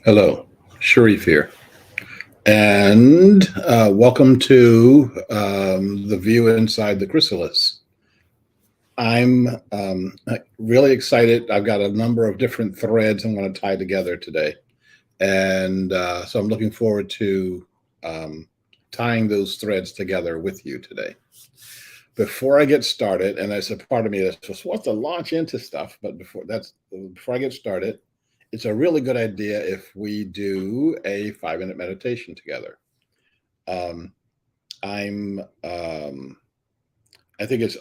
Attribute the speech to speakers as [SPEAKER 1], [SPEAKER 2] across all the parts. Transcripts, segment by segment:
[SPEAKER 1] Hello, Sharif here, and welcome to the view inside the Chrysalis. I'm really excited. I've got a number of different threads I'm going to tie together today, and so I'm looking forward to um, tying those threads together with you today. Before I get started, and there's a part of me that's just wants to launch into stuff, but before I get started, it's a really good idea if we do a 5 minute meditation together. Um, I'm I think it's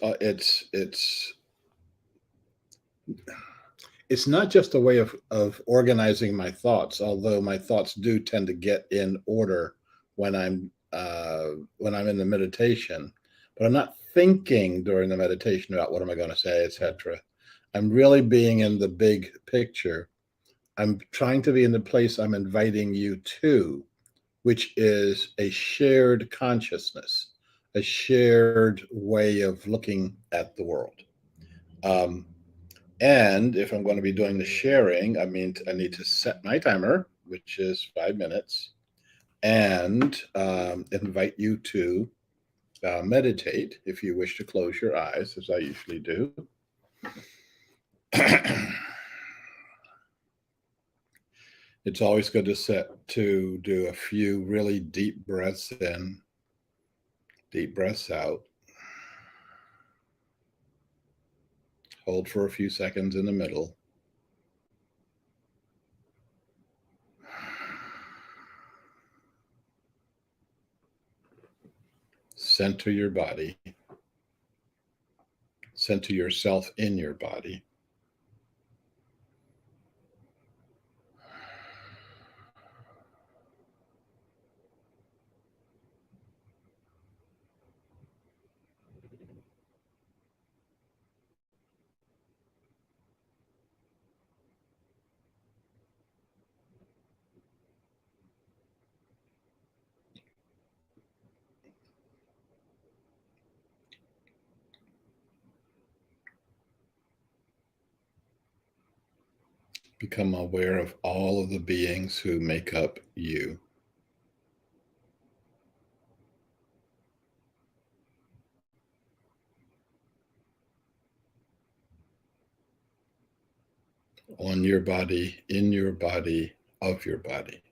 [SPEAKER 1] not just a way of organizing my thoughts, although my thoughts do tend to get in order when I'm in the meditation. But I'm not thinking during the meditation about what am I going to say, etc. I'm really being in the big picture. I'm trying to be in the place I'm inviting you to, which is a shared consciousness, a shared way of looking at the world. Um, and if I'm going to be doing the sharing, I need to set my timer, which is 5 minutes, and invite you to meditate if you wish to close your eyes, as I usually do. It's always good to do a few really deep breaths in, deep breaths out. Hold for a few seconds in the middle. Center your body. Center yourself in your body. Become aware of all of the beings who make up you. On your body, in your body, of your body.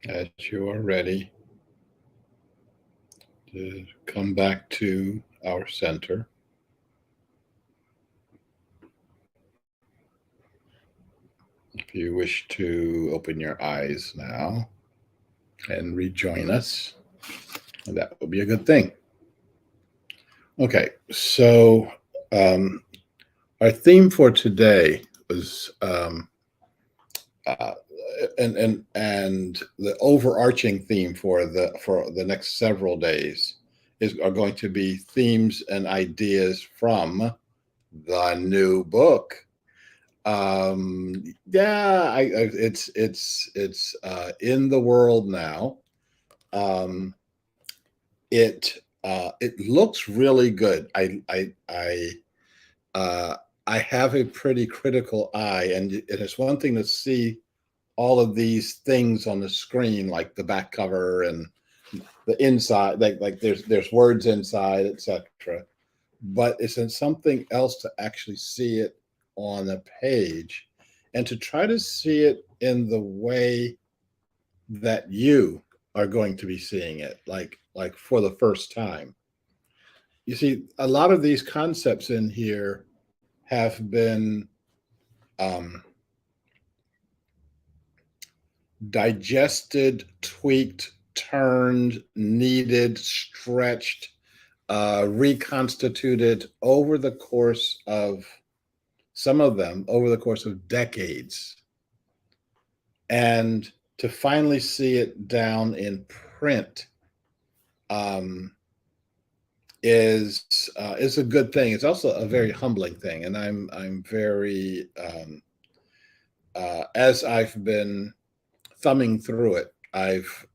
[SPEAKER 1] As you are ready to come back to our center, if you wish to open your eyes now and rejoin us, that would be a good thing. Okay, so um, our theme for today was uh, and the overarching theme for the next several days are going to be themes and ideas from the new book. Yeah, it's in the world now. Um, it looks really good. Uh, I have a pretty critical eye, and it's one thing to see all of these things on the screen, like the back cover and the inside, like there's words inside, etc. But it's in something else to actually see it on a page, and to try to see it in the way that you are going to be seeing it, like for the first time. You see, a lot of these concepts in here have been um, digested, tweaked, turned, kneaded, stretched, reconstituted over the course of some of them over the course of decades. And to finally see it down in print um, is a good thing. It's also a very humbling thing, and I'm very as I've been thumbing through it, I've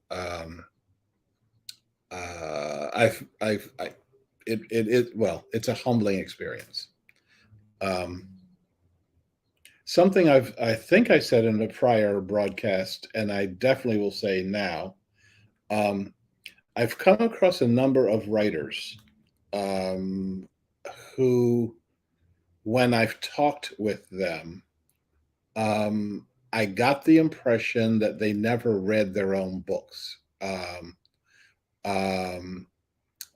[SPEAKER 1] well, it's a humbling experience. Um, Something I think I said in a prior broadcast, and I definitely will say now. Um, I've come across a number of writers um, who, when I've talked with them, I got the impression that they never read their own books. Um,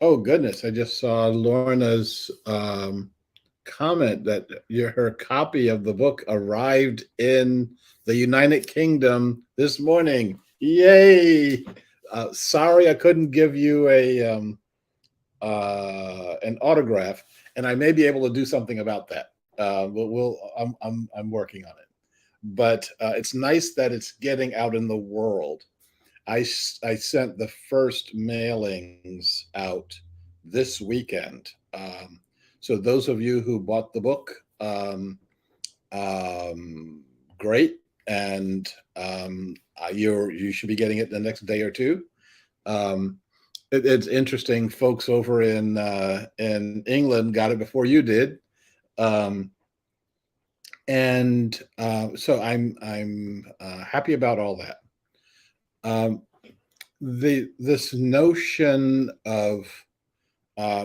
[SPEAKER 1] oh goodness, I just saw Lorna's comment that her copy of the book arrived in the United Kingdom this morning. Yay! Sorry, I couldn't give you an autograph, and I may be able to do something about that. I'm working on it, but it's nice that it's getting out in the world. I sent the first mailings out this weekend. So those of you who bought the book, um, great, and you should be getting it the next day or two. Um, it's interesting. Folks over in England got it before you did, um, and so I'm happy about all that. Um, this notion of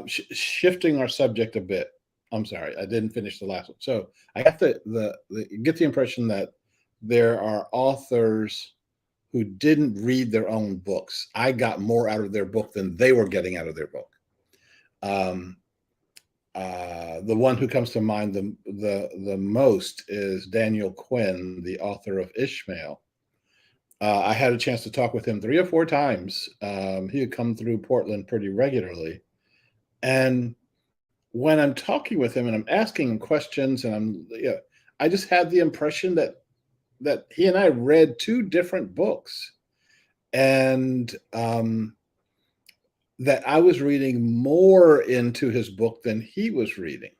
[SPEAKER 1] shifting our subject a bit. I'm sorry, I didn't finish the last one. So I got get the impression that there are authors who didn't read their own books. I got more out of their book than they were getting out of their book. Um, the one who comes to mind the most is Daniel Quinn, the author of Ishmael. I had a chance to talk with him 3 or 4 times. He had come through Portland pretty regularly, and when I'm talking with him and I'm asking him questions, and I just had the impression that he and I read 2 different books, and that I was reading more into his book than he was reading.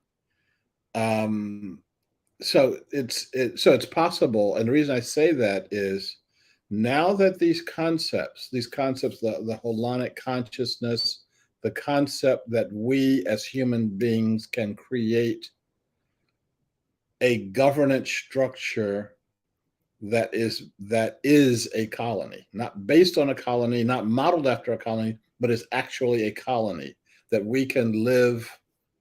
[SPEAKER 1] Um, so it's possible, and the reason I say that is now that these concepts, the holonic consciousness, the concept that we as human beings can create a governance structure that is a colony, not based on a colony, not modeled after a colony, but is actually a colony, that we can live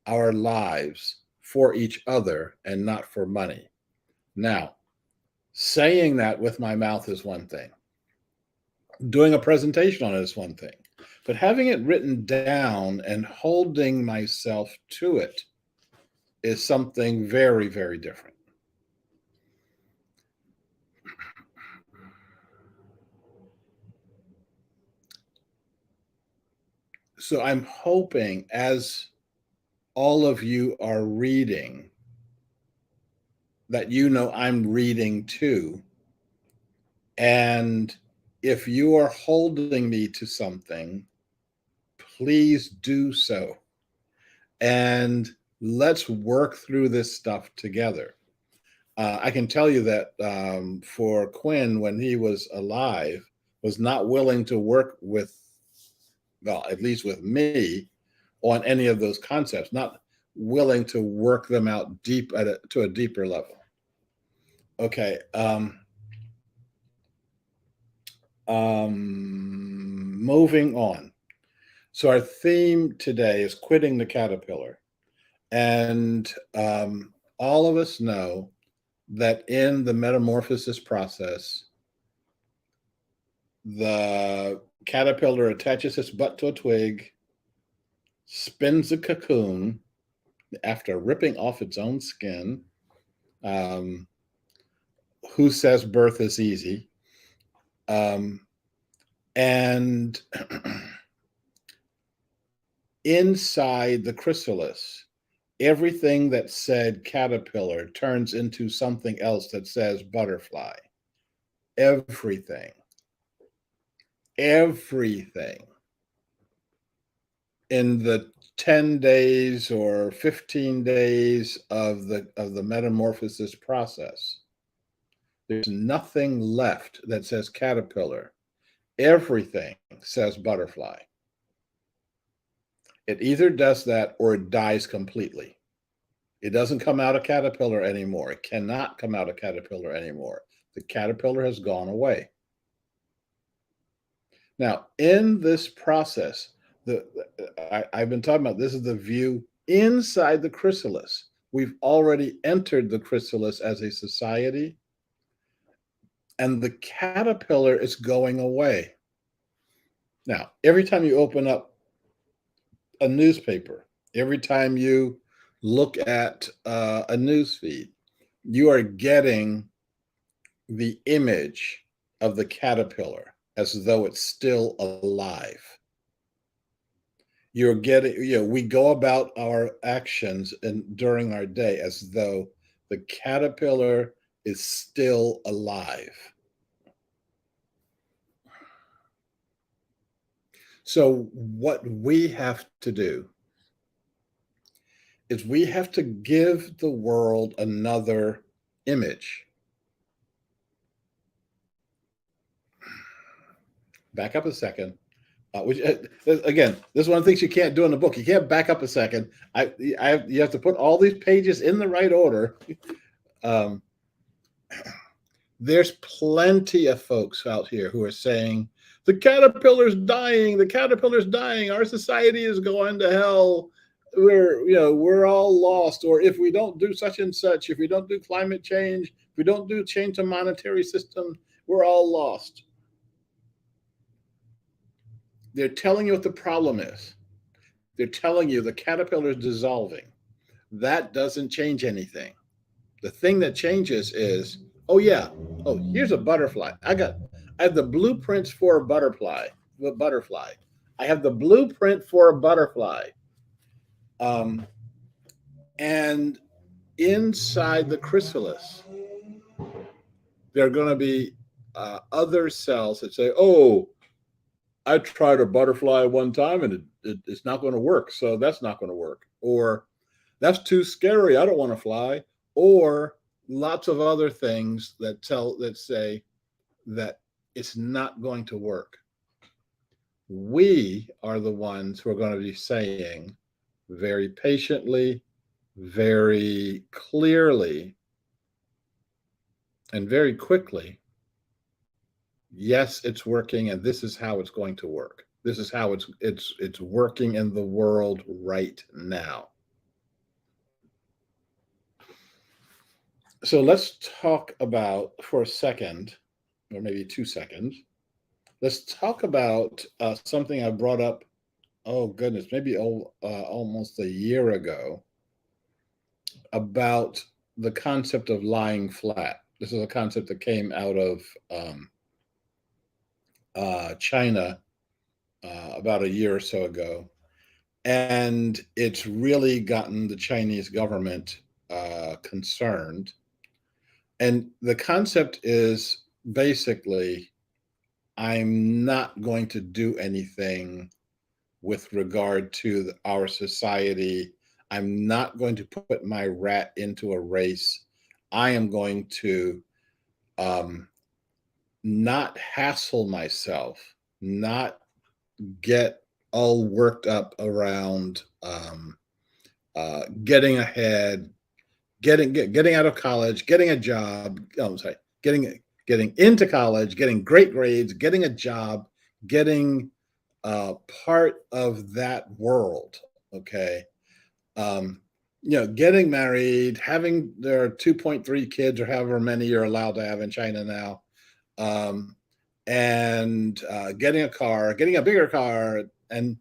[SPEAKER 1] our lives for each other and not for money. Now, saying that with my mouth is one thing. Doing a presentation on it is one thing, but having it written down and holding myself to it is something very, very different. So I'm hoping as all of you are reading, that you know I'm reading too. And if you are holding me to something, please do so. And let's work through this stuff together. I can tell you that for Quinn, when he was alive, was not willing to work with, well, at least with me, on any of those concepts, not willing to work them out deep to a deeper level. Okay. Moving on. So our theme today is quitting the caterpillar. And all of us know that in the metamorphosis process, the caterpillar attaches its butt to a twig, spins a cocoon after ripping off its own skin. Um, who says birth is easy? Um, and inside the chrysalis, everything that said caterpillar turns into something else that says butterfly. Everything. Everything. In the 10 days or 15 days of the metamorphosis process, there's nothing left that says caterpillar. Everything says butterfly. It either does that or it dies completely. It doesn't come out of caterpillar anymore. It cannot come out of caterpillar anymore. The caterpillar has gone away. Now, in this process, I've been talking about, this is the view inside the chrysalis. We've already entered the chrysalis as a society, and the caterpillar is going away. Now, every time you open up a newspaper, every time you look at a news feed, you are getting the image of the caterpillar as though it's still alive. You're getting, we go about our actions and during our day as though the caterpillar is still alive. So what we have to do is we have to give the world another image. Back up a second. Again, this is one of the things you can't do in the book. You can't back up a second. You have to put all these pages in the right order. Um, there's plenty of folks out here who are saying the caterpillar's dying. The caterpillar's dying. Our society is going to hell. We're all lost. Or if we don't do such and such, if we don't do climate change, if we don't do change the monetary system, we're all lost. They're telling you what the problem is. They're telling you the caterpillar is dissolving. That doesn't change anything. The thing that changes is, oh yeah, oh, here's a butterfly. I have the blueprints for a butterfly. The butterfly. I have the blueprint for a butterfly. And inside the chrysalis, there are going to be other cells that say, oh, I tried a butterfly one time and it's not going to work. So that's not going to work. Or that's too scary. I don't want to fly. Or lots of other things that say that it's not going to work. We are the ones who are going to be saying very patiently, very clearly, and very quickly, yes, it's working, and this is how it's going to work. This is how it's working in the world right now. So let's talk about, for a second, or maybe 2 seconds, Let's talk about something I brought up. Oh goodness, maybe almost a year ago, about the concept of lying flat. This is a concept that came out of um, China about a year or so ago, and it's really gotten the Chinese government concerned. And the concept is basically, I'm not going to do anything with regard to our society. I'm not going to put my rat into a race. I am going to um, not hassle myself, not get all worked up around getting ahead, getting out of college, getting a job. Oh, I'm sorry, getting into college, getting great grades, getting a job, getting part of that world. Okay, um, getting married, having their 2.3 kids or however many you're allowed to have in China now, um, and getting a car, getting a bigger car, and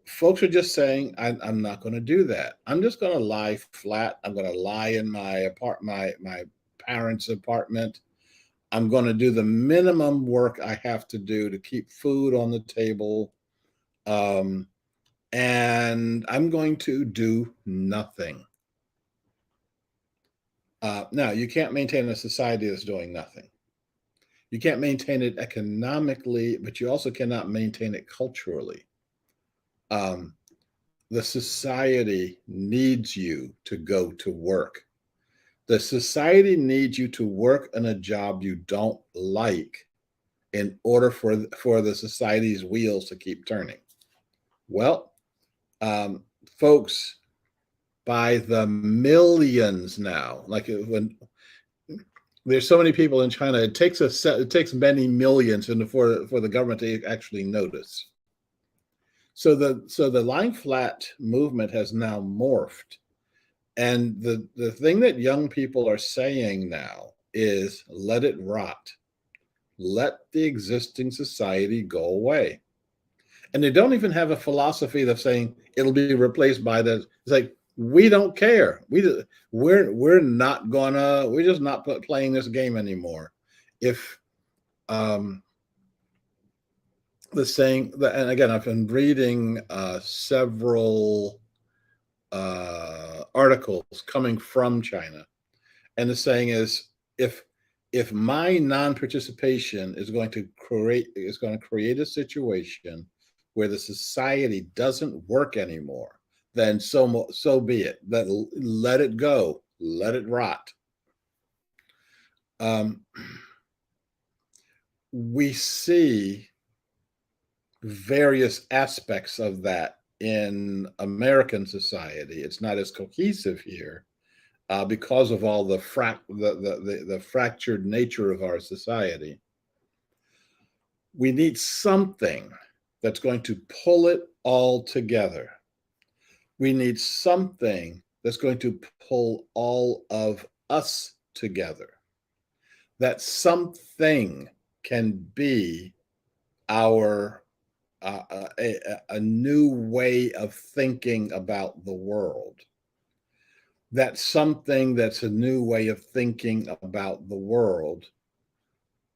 [SPEAKER 1] folks are just saying, I'm not going to do that. I'm just going to lie flat. I'm going to lie in my parents' apartment. I'm going to do the minimum work I have to do to keep food on the table. Um, and I'm going to do nothing. Now, you can't maintain a society that's doing nothing. You can't maintain it economically, but you also cannot maintain it culturally. Um, the society needs you to go to work. The society needs you to work in a job you don't like in order for the society's wheels to keep turning. Well, um, folks, by the millions now, like when there's so many people in China, it takes many millions for the government to actually notice. So the lying flat movement has now morphed. And the thing that young people are saying now is, let it rot. Let the existing society go away. And they don't even have a philosophy of saying it'll be replaced by the. It's like, we don't care. We're just not playing this game anymore. If um the saying that, and again, I've been reading several articles coming from China. And the saying is, if my non-participation is going to create a situation where the society doesn't work anymore, then so be it. Let it go. Let it rot. Um, we see various aspects of that in American society. It's not as cohesive here, because of all the fractured nature of our society. We need something that's going to pull it all together. We need something that's going to pull all of us together. That something can be our a new way of thinking about the world. That something that's a new way of thinking about the world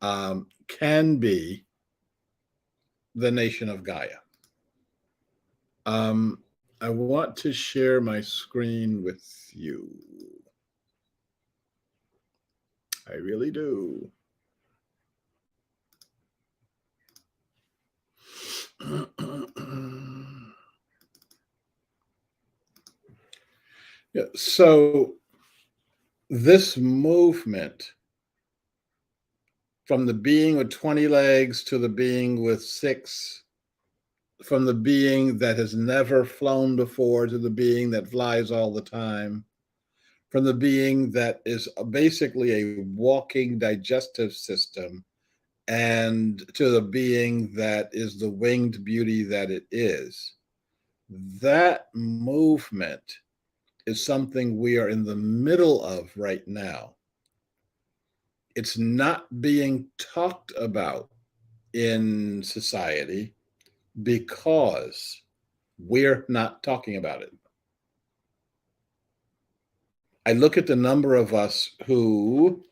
[SPEAKER 1] can be the nation of Gaia. Um, I want to share my screen with you. I really do. Yeah, so this movement, from the being with 20 legs to the being with six, from the being that has never flown before to the being that flies all the time, from the being that is basically a walking digestive system, and to the being that is the winged beauty that it is. That movement is something we are in the middle of right now. It's not being talked about in society because we're not talking about it. I look at the number of us who,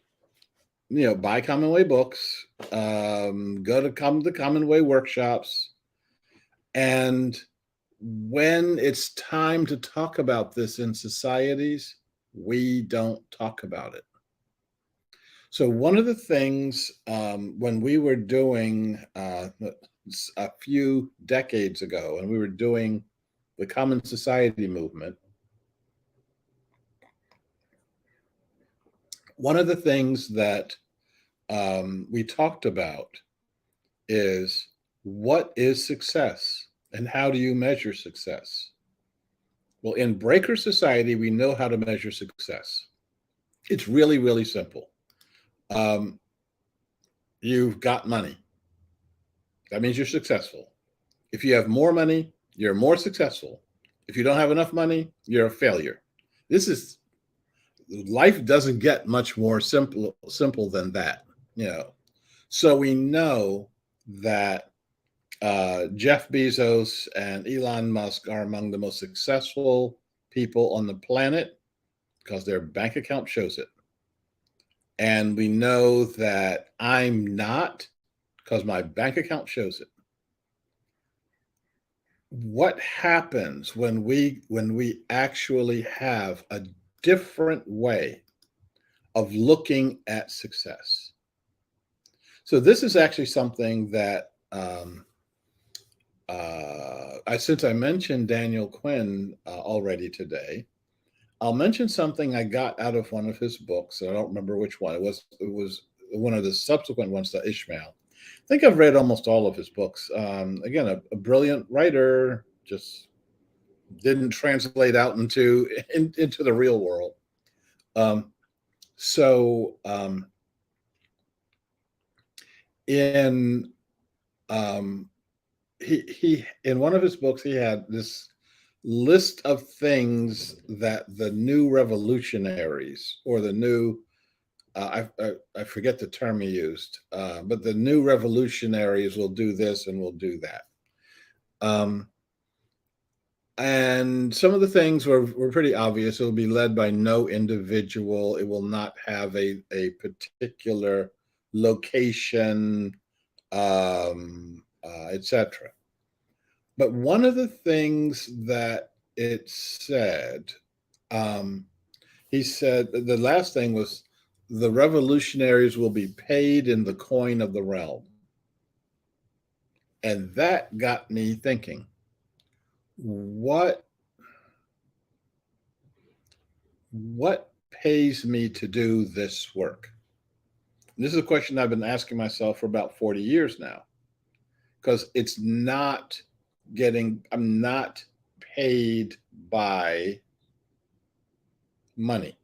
[SPEAKER 1] buy Common Way books, go to the Common Way workshops, and when it's time to talk about this in societies, we don't talk about it. So one of the things when we were doing a few decades ago, and we were doing the Common Society movement, one of the things that we talked about is what is success and how do you measure success? Well, in Breaker Society, we know how to measure success. It's really, really simple. Um, you've got money. That means you're successful. If you have more money, you're more successful. If you don't have enough money, you're a failure. This is life doesn't get much more simple than that, you know. So we know that Jeff Bezos and Elon Musk are among the most successful people on the planet because their bank account shows it. And we know that I'm not because my bank account shows it. What happens when we actually have a different way of looking at success? So this is actually something that since I mentioned Daniel Quinn already today, I'll mention something I got out of one of his books. I don't remember which one. It was one of the subsequent ones to Ishmael. I think I've read almost all of his books. Again, a brilliant writer, just didn't translate out into the real world. Um, so in um, he in one of his books he had this list of things that the new revolutionaries or the new I forget the term he used, but the new revolutionaries will do this and will do that. Um, and some of the things were pretty obvious. It will be led by no individual. It will not have a particular location, etc. But one of the things that it said, um, he said the last thing was the revolutionaries will be paid in the coin of the realm. And that got me thinking, what what pays me to do this work? And this is a question I've been asking myself for about 40 years now, because I'm not paid by money.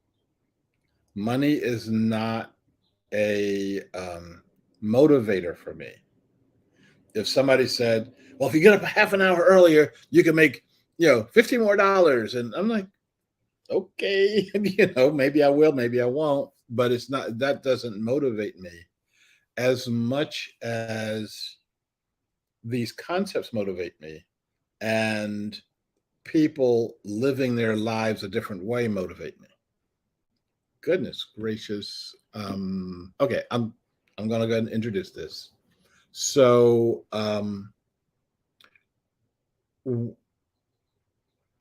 [SPEAKER 1] Money is not a motivator for me. If somebody said, well, if you get up a half an hour earlier, you can make, $50 more. And I'm like, okay, maybe I will, maybe I won't, but that doesn't motivate me as much as these concepts motivate me, and people living their lives a different way motivate me. Goodness gracious. Okay, I'm gonna go ahead and introduce this. So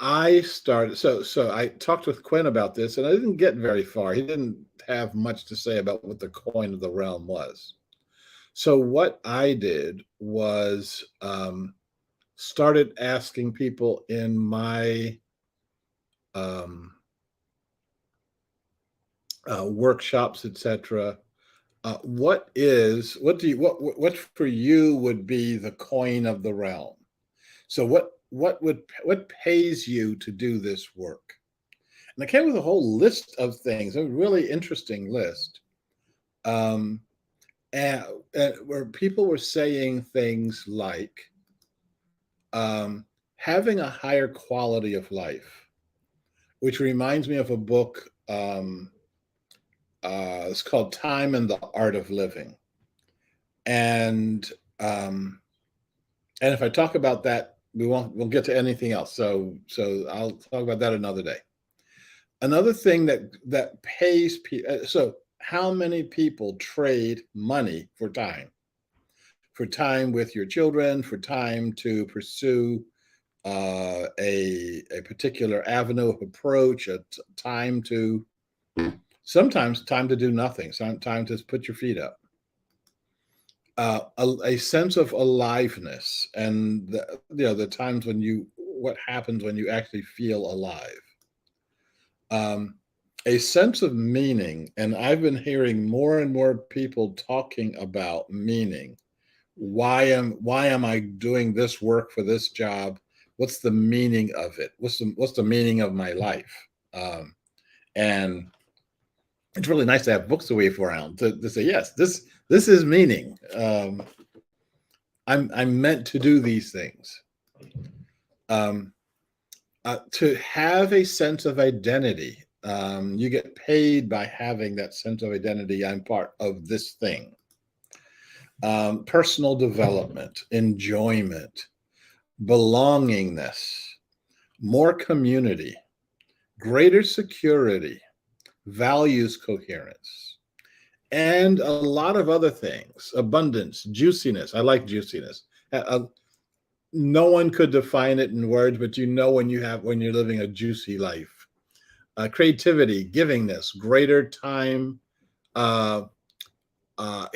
[SPEAKER 1] I started so I talked with Quinn about this, and I didn't get very far. He didn't have much to say about what the coin of the realm was. So what I did was started asking people in my um, workshops, etc. What for you would be the coin of the realm? So what pays you to do this work? And I came with a whole list of things, a really interesting list, um, and, where people were saying things like having a higher quality of life, which reminds me of a book. It's called Time and the Art of Living. And Um, and if I talk about that, we'll get to anything else. So I'll talk about that another day. Another thing that pays people. So how many people trade money for time with your children, for time to pursue a particular avenue of approach, time to sometimes time to do nothing, time to put your feet up, a sense of aliveness, and the times when you what happens when you actually feel alive, um, a sense of meaning. And I've been hearing more and more people talking about meaning. Why am I doing this work for this job? What's the meaning of it? What's the meaning of my life? And it's really nice to have books to wave around to say, yes, this is meaning. I'm meant to do these things. Um, to have a sense of identity. You get paid by having that sense of identity. I'm part of this thing. Personal development, enjoyment, belongingness, more community, greater security, values coherence, and a lot of other things. Abundance, juiciness. I like juiciness. No one could define it in words, but when you're living a juicy life. Creativity, givingness, greater time, uh,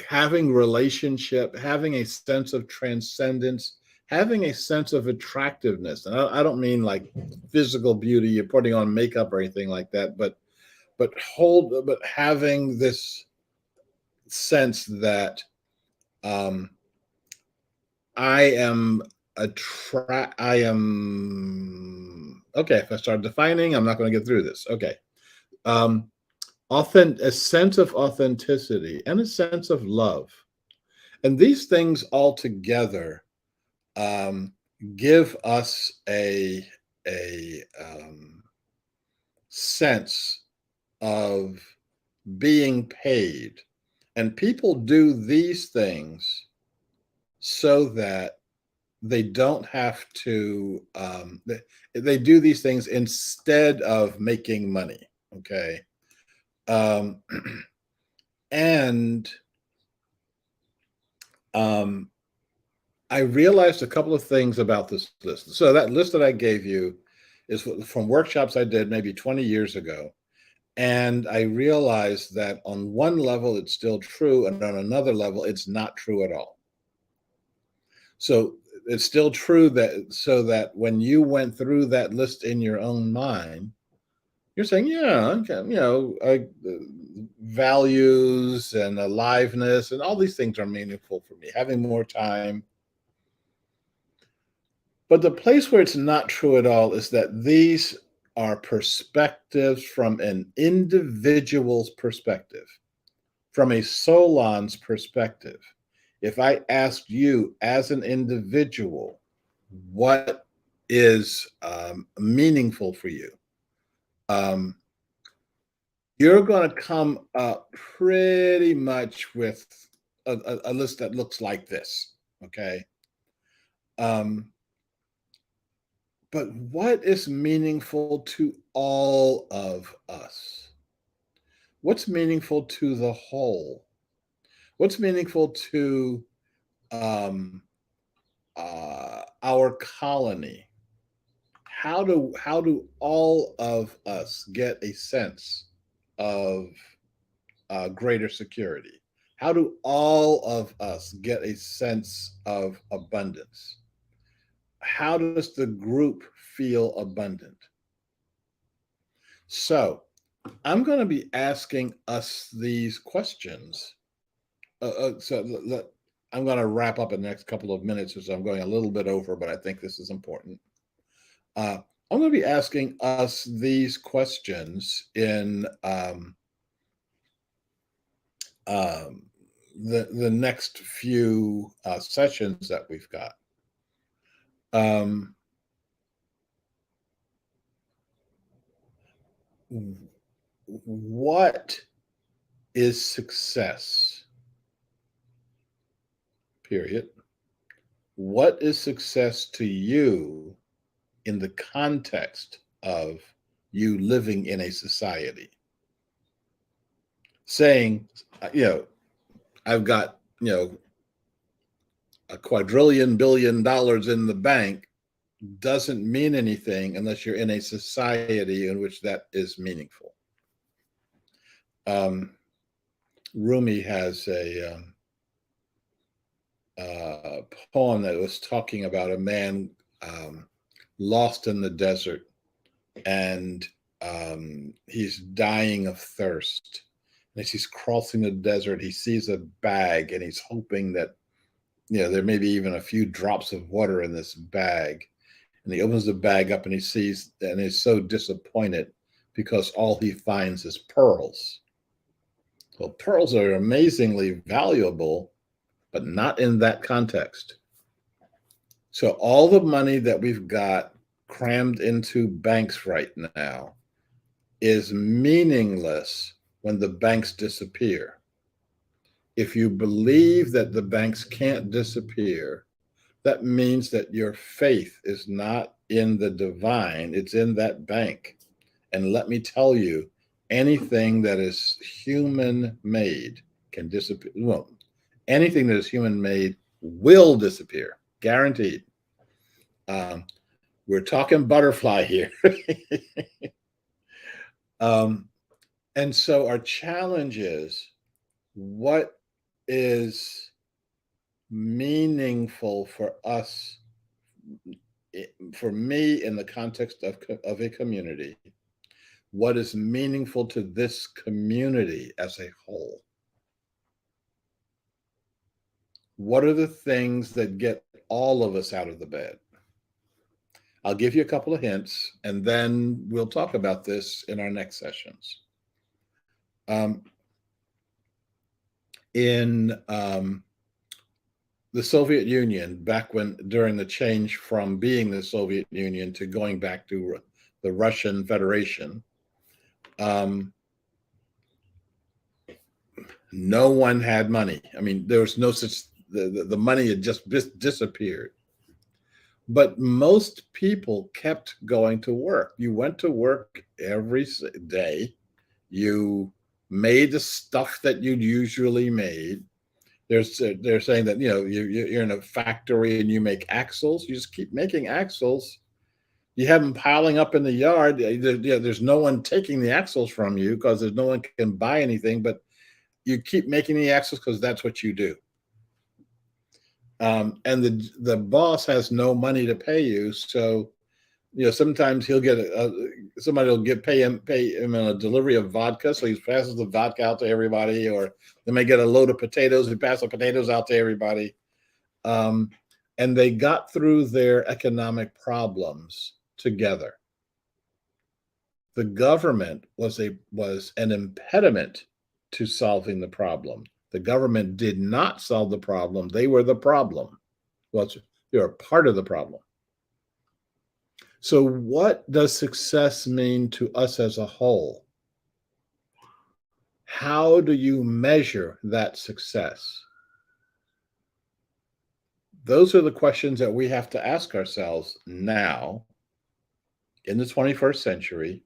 [SPEAKER 1] having relationship, having a sense of transcendence, having a sense of attractiveness. And I don't mean like physical beauty, you're putting on makeup or anything like that, but having this sense that um, I am okay. If I start defining, I'm not going to get through this. Okay. Um, a sense of authenticity and a sense of love. And these things all together um, give us a sense of being paid. And people do these things so that they don't have to, they do these things instead of making money. Okay. Um, and um, I realized a couple of things about this list. So that list that I gave you is from workshops I did maybe 20 years ago. And I realized that on one level, it's still true. And on another level, it's not true at all. So it's still true that when you went through that list in your own mind, you're saying, yeah, okay, values and aliveness and all these things are meaningful for me. Having more time. But the place where it's not true at all is that these are perspectives from an individual's perspective, from a Solon's perspective. If I asked you as an individual, what is meaningful for you? Um, you're going to come up pretty much with a list that looks like this. Okay. Um, but what is meaningful to all of us? What's meaningful to the whole? What's meaningful to um, our colony? How do all of us get a sense of greater security? How do all of us get a sense of abundance? How does the group feel abundant? So I'm going to be asking us these questions. I'm going to wrap up in the next couple of minutes, as I'm going a little bit over, but I think this is important. Uh, I'm going to be asking us these questions in um, the next few sessions that we've got. Um, what is success? Period. What is success to you in the context of you living in a society? Saying, I've got, a quadrillion billion dollars in the bank doesn't mean anything unless you're in a society in which that is meaningful. Um, Rumi has a poem that was talking about a man lost in the desert, and he's dying of thirst. And as he's crossing the desert, he sees a bag, and he's hoping that there may be even a few drops of water in this bag. And he opens the bag up, and he sees, and is so disappointed because all he finds is pearls. Well, pearls are amazingly valuable, but not in that context. So all the money that we've got crammed into banks right now is meaningless when the banks disappear. If you believe that the banks can't disappear, that means that your faith is not in the divine, it's in that bank. And let me tell you, anything that is human made can disappear. Well, anything that is human made will disappear, guaranteed. Um, we're talking butterfly here. um, and so our challenge is, what is meaningful for us, for me, in the context of a community? What is meaningful to this community as a whole? What are the things that get all of us out of the bed? I'll give you a couple of hints, and then we'll talk about this in our next sessions. In the Soviet Union, back during the change from being the Soviet Union to going back to the Russian Federation, no one had money. I mean, there was no such, the money had just disappeared. But most people kept going to work. You went to work every day. You made the stuff that you usually made. They're saying that you're in a factory and you make axles. You just keep making axles. You have them piling up in the yard. There's no one taking the axles from you because there's no one can buy anything. But you keep making the axles because that's what you do. And the boss has no money to pay you, so sometimes he'll get somebody will pay him a delivery of vodka, so he passes the vodka out to everybody, or they may get a load of potatoes, he passes the potatoes out to everybody. And they got through their economic problems together. The government was an impediment to solving the problem. The government did not solve the problem. They were the problem. Well, they were part of the problem. So what does success mean to us as a whole? How do you measure that success? Those are the questions that we have to ask ourselves now in the 21st century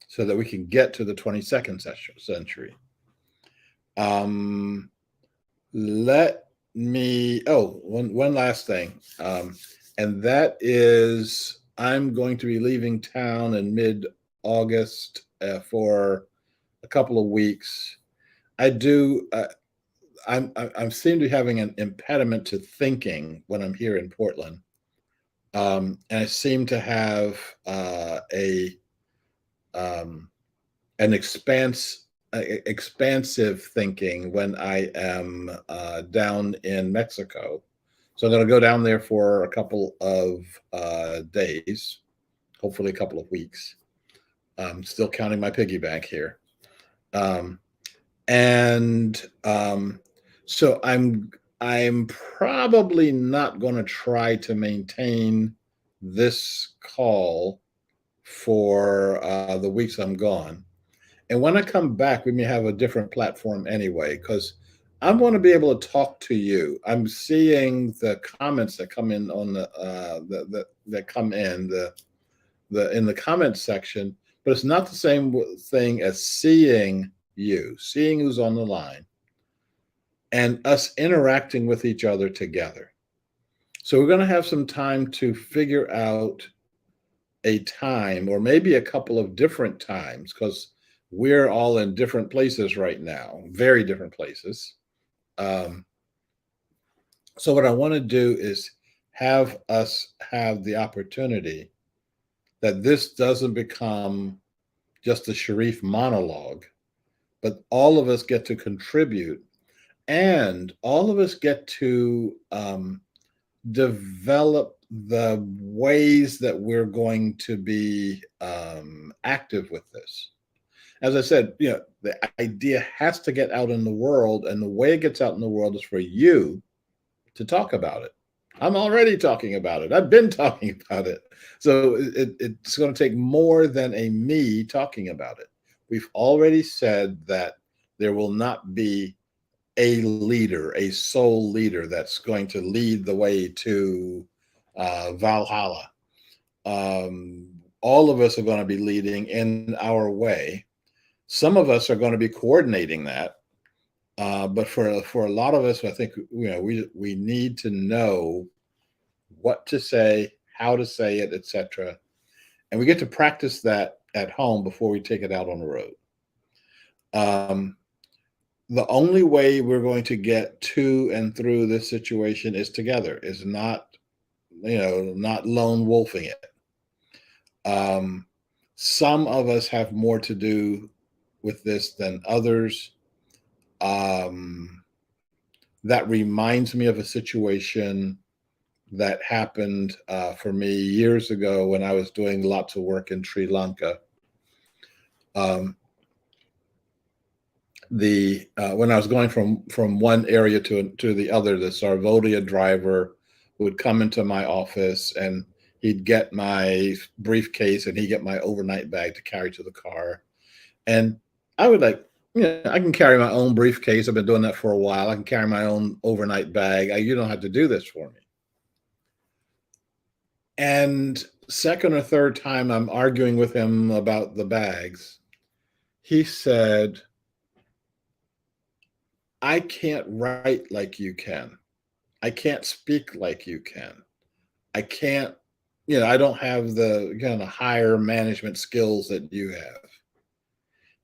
[SPEAKER 1] so that we can get to the 22nd century. Let me, one last thing. And that is, I'm going to be leaving town in mid-August for a couple of weeks. I seem to be having an impediment to thinking when I'm here in Portland. And I seem to have an expansive thinking when I am down in Mexico. So I'm going to go down there for a couple of days, hopefully a couple of weeks. I'm still counting my piggy bank here. So I'm probably not going to try to maintain this call for the weeks I'm gone. And when I come back, we may have a different platform anyway, because I want to be able to talk to you. I'm seeing the comments that come in on that come in the in the comments section, but it's not the same thing as seeing you, seeing who's on the line, and us interacting with each other together. So we're going to have some time to figure out a time, or maybe a couple of different times, because we're all in different places right now, very different places. Um, so what I want to do is have us have the opportunity that this doesn't become just a Sharif monologue, but all of us get to contribute, and all of us get to develop the ways that we're going to be active with this. As I said, the idea has to get out in the world, and the way it gets out in the world is for you to talk about it. I'm already talking about it. I've been talking about it. So it's going to take more than a me talking about it. We've already said that there will not be a leader, a sole leader that's going to lead the way to Valhalla. All of us are going to be leading in our way. Some of us are going to be coordinating that, but for a lot of us, I think we need to know what to say, how to say it, etc. And we get to practice that at home before we take it out on the road. The only way we're going to get to and through this situation is together, is not, not lone wolfing it. Some of us have more to do with this than others. That reminds me of a situation that happened for me years ago when I was doing lots of work in Sri Lanka. When I was going from one area to the other, the Sarvodia driver would come into my office, and he'd get my briefcase and he'd get my overnight bag to carry to the car. And I would I can carry my own briefcase. I've been doing that for a while. I can carry my own overnight bag. You don't have to do this for me. And second or third time I'm arguing with him about the bags, he said, I can't write like you can. I can't speak like you can. I can't, I don't have the kind of higher management skills that you have.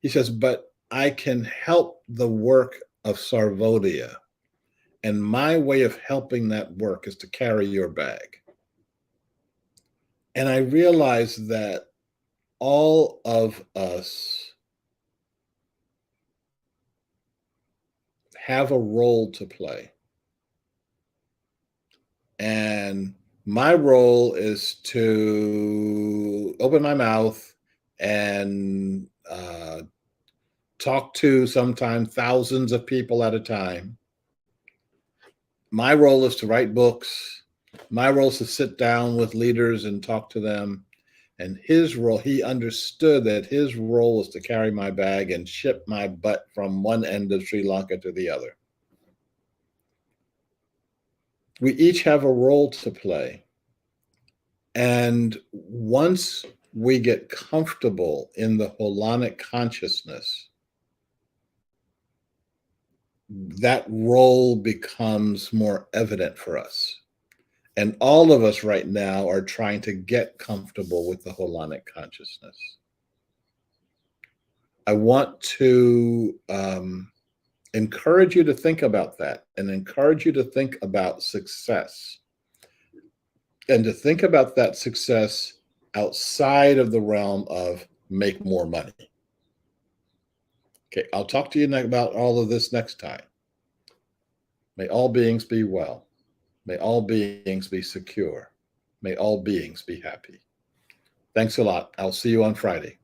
[SPEAKER 1] He says, but I can help the work of Sarvodia. And my way of helping that work is to carry your bag. And I realized that all of us have a role to play. And my role is to open my mouth and talk to sometimes thousands of people at a time. My role is to write books. My role is to sit down with leaders and talk to them. And his role, he understood that his role was to carry my bag and ship my butt from one end of Sri Lanka to the other. We each have a role to play. And once we get comfortable in the holonic consciousness, that role becomes more evident for us. And all of us right now are trying to get comfortable with the holonic consciousness. I want to encourage you to think about that, and encourage you to think about success, and to think about that success outside of the realm of make more money. Okay, I'll talk to you about all of this next time. May all beings be well. May all beings be secure. May all beings be happy. Thanks a lot. I'll see you on Friday.